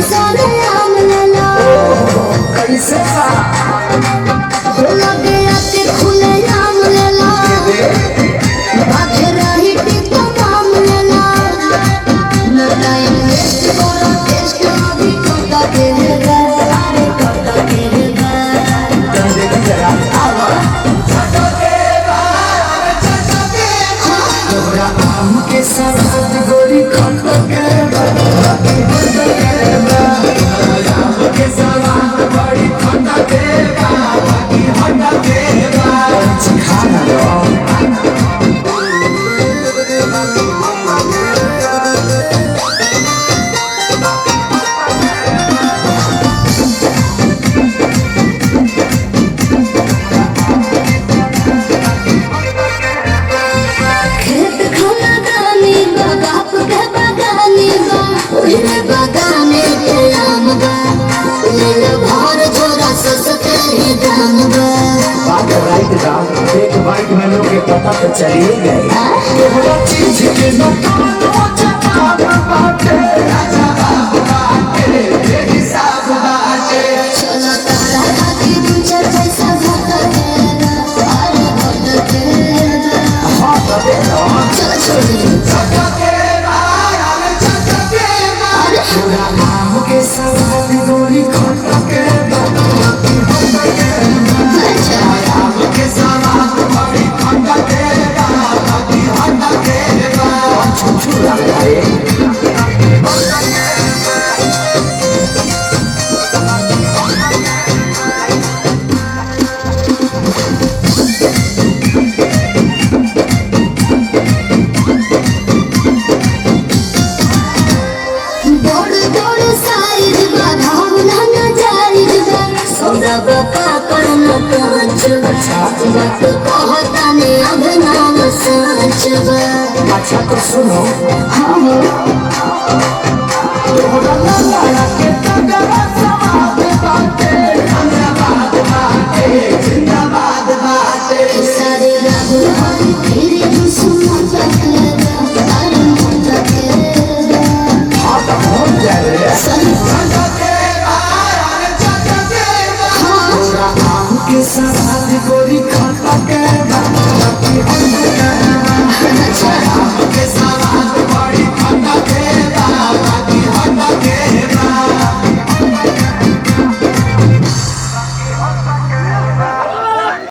सारे आम लेला कैसे बा लगे आते खुले आम लेला भागे रही टिको काम लेला न टाइम वेस्ट करो टेस्ट अभी करता देगा अरे करता देगा देखी जरा तोरा आम के साथ गोरी खट के आम के साथ बड़ी खट के बाकी हट के खाना लो खेत खाना गानी बा बाप के बागानी बा ओहरे बागाने के आम बा ले लो भर झोरा सस्ते ही दाम बा बात राइट दाम एक बाइक में लोग के पता तो चलिए गए तोहरा चीज के न कानो जवाब बाटे जवाब बाटे हिसाब बाटे चलो तारा खाती दू चार पैसा घट देगा अरे घट देगा हाँ तबे ना चलो छोड़ी तोरा आम के साथ गोरी खट के अच्छा आम के साथ बड़ी खट के बाकी हट के छुछू लग रहा दौड़ दौड़ साइड बा भावना न जाइज बा सौदा बका करना कांच बा बात कहता ने अब नाम सच बा अच्छा तो सुनो हम तोहरा लाला के तगड़ा सवाद बाटे जिंदाबाद बाटे जिंदाबाद बाटे सारे राहुल हरी फिर दुश्मन तकेगा अरे मन तकेगा हाँ तो हो जाए सही तोरा आम के साथ गोरी खाता के बाकी हम के अच्छा आम के साथ बड़ी खाता के